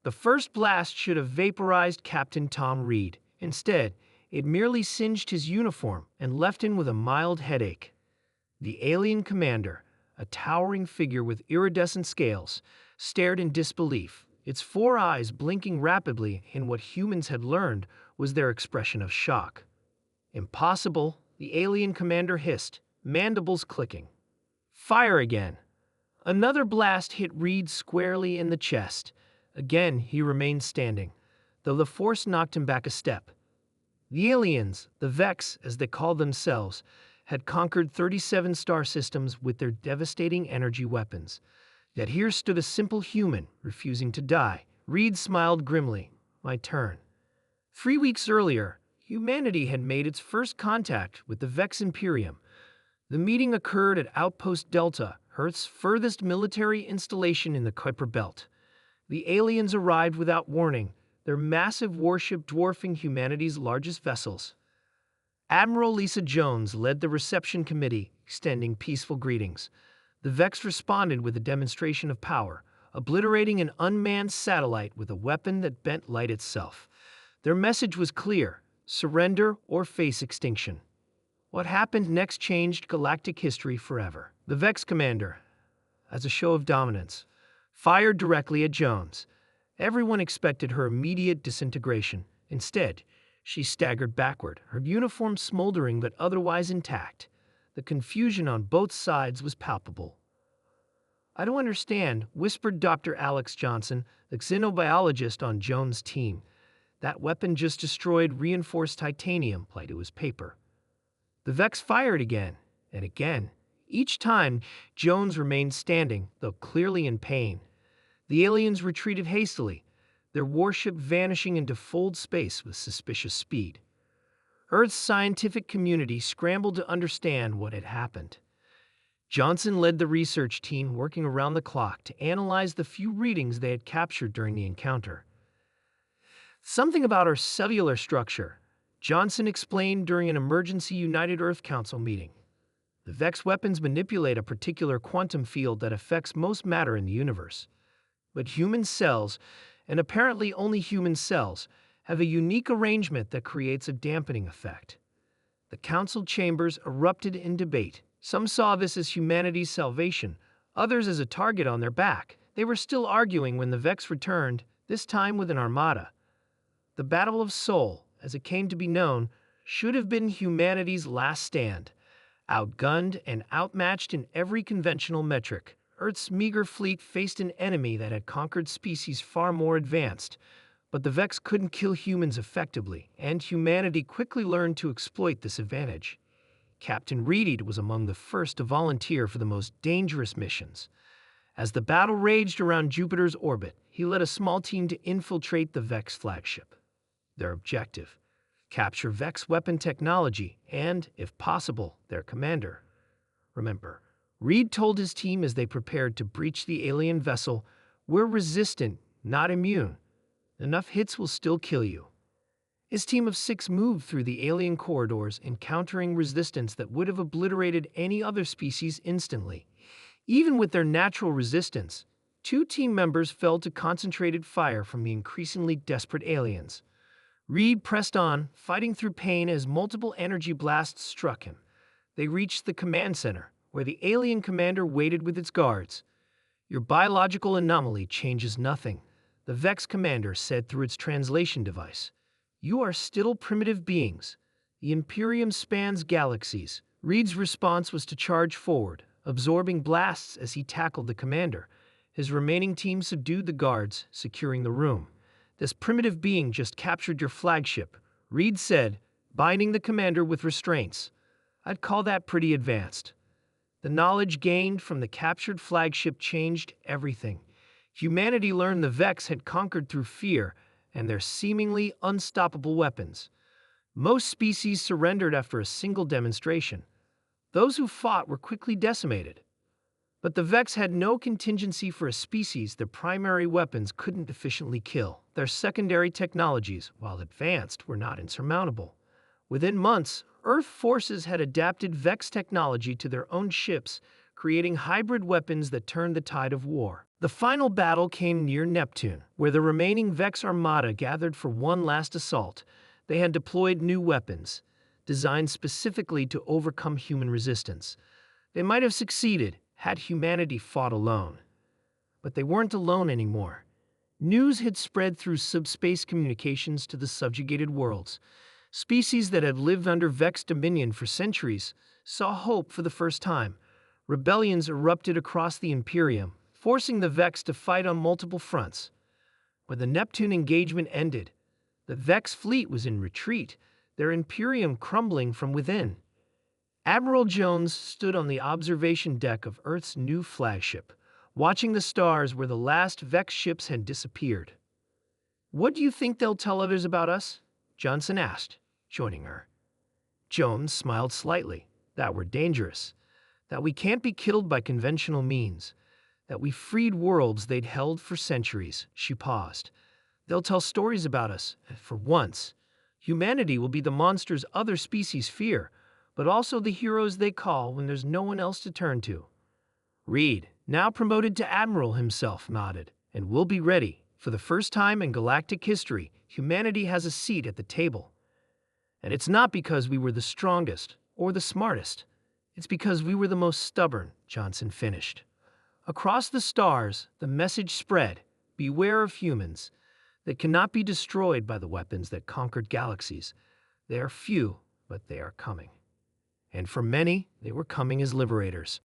The first blast should have vaporized Captain Tom Reed. Instead, it merely singed his uniform and left him with a mild headache. The alien commander, a towering figure with iridescent scales, stared in disbelief, its four eyes blinking rapidly in what humans had learned was their expression of shock. "Impossible," the alien commander hissed, mandibles clicking. "Fire again." Another blast hit Reed squarely in the chest. Again, he remained standing, though the force knocked him back a step. The aliens, the Vex as they called themselves, had conquered 37 star systems with their devastating energy weapons. Yet here stood a simple human, refusing to die. Reed smiled grimly. "My turn." 3 weeks earlier, humanity had made its first contact with the Vex Imperium. The meeting occurred at Outpost Delta, Earth's furthest military installation in the Kuiper Belt. The aliens arrived without warning, their massive warship dwarfing humanity's largest vessels. Admiral Lisa Jones led the reception committee, extending peaceful greetings. The Vex responded with a demonstration of power, obliterating an unmanned satellite with a weapon that bent light itself. Their message was clear: surrender or face extinction. What happened next changed galactic history forever. The Vex commander, as a show of dominance, fired directly at Jones. Everyone expected her immediate disintegration. Instead, she staggered backward, her uniform smoldering but otherwise intact. The confusion on both sides was palpable. "I don't understand," whispered Dr. Alex Johnson, the xenobiologist on Jones' team. "That weapon just destroyed reinforced titanium like it was paper." The Vex fired again and again. Each time, Jones remained standing, though clearly in pain. The aliens retreated hastily, their warship vanishing into fold space with suspicious speed. Earth's scientific community scrambled to understand what had happened. Johnson led the research team working around the clock to analyze the few readings they had captured during the encounter. "Something about our cellular structure," Johnson explained during an emergency United Earth Council meeting. "The Vex weapons manipulate a particular quantum field that affects most matter in the universe. But human cells, and apparently only human cells, have a unique arrangement that creates a dampening effect." The council chambers erupted in debate. Some saw this as humanity's salvation, others as a target on their back. They were still arguing when the Vex returned, this time with an armada. The Battle of Seoul, as it came to be known, should have been humanity's last stand. Outgunned and outmatched in every conventional metric, Earth's meager fleet faced an enemy that had conquered species far more advanced. But the Vex couldn't kill humans effectively, and humanity quickly learned to exploit this advantage. Captain Reed was among the first to volunteer for the most dangerous missions. As the battle raged around Jupiter's orbit, he led a small team to infiltrate the Vex flagship. Their objective: capture Vex weapon technology and, if possible, their commander. Remember, Reed told his team as they prepared to breach the alien vessel, "We're resistant, not immune. Enough hits will still kill you." His team of 6 moved through the alien corridors, encountering resistance that would have obliterated any other species instantly. Even with their natural resistance, 2 team members fell to concentrated fire from the increasingly desperate aliens. Reed pressed on, fighting through pain as multiple energy blasts struck him. They reached the command center, where the alien commander waited with its guards. "Your biological anomaly changes nothing," the Vex commander said through its translation device. "You are still primitive beings. The Imperium spans galaxies." Reed's response was to charge forward, absorbing blasts as he tackled the commander. His remaining team subdued the guards, securing the room. "This primitive being just captured your flagship," Reed said, binding the commander with restraints. "I'd call that pretty advanced." The knowledge gained from the captured flagship changed everything. Humanity learned the Vex had conquered through fear and their seemingly unstoppable weapons. Most species surrendered after a single demonstration. Those who fought were quickly decimated. But the Vex had no contingency for a species their primary weapons couldn't efficiently kill. Their secondary technologies, while advanced, were not insurmountable. Within months, Earth forces had adapted Vex technology to their own ships, creating hybrid weapons that turned the tide of war. The final battle came near Neptune, where the remaining Vex armada gathered for one last assault. They had deployed new weapons, designed specifically to overcome human resistance. They might have succeeded had humanity fought alone. But they weren't alone anymore. News had spread through subspace communications to the subjugated worlds. Species that had lived under Vex dominion for centuries saw hope for the first time. Rebellions erupted across the Imperium, forcing the Vex to fight on multiple fronts. When the Neptune engagement ended, the Vex fleet was in retreat, their Imperium crumbling from within. Admiral Jones stood on the observation deck of Earth's new flagship, watching the stars where the last Vex ships had disappeared. "What do you think they'll tell others about us?" Johnson asked, joining her. Jones smiled slightly. "That we're dangerous, that we can't be killed by conventional means, that we freed worlds they'd held for centuries." She paused. "They'll tell stories about us, and for once. Humanity will be the monsters other species fear, but also the heroes they call when there's no one else to turn to." Reed, now promoted to Admiral himself, nodded. "And we'll be ready. For the first time in galactic history, humanity has a seat at the table. And it's not because we were the strongest or the smartest. It's because we were the most stubborn," Johnson finished. Across the stars, the message spread: beware of humans. They cannot be destroyed by the weapons that conquered galaxies. They are few, but they are coming. And for many, they were coming as liberators.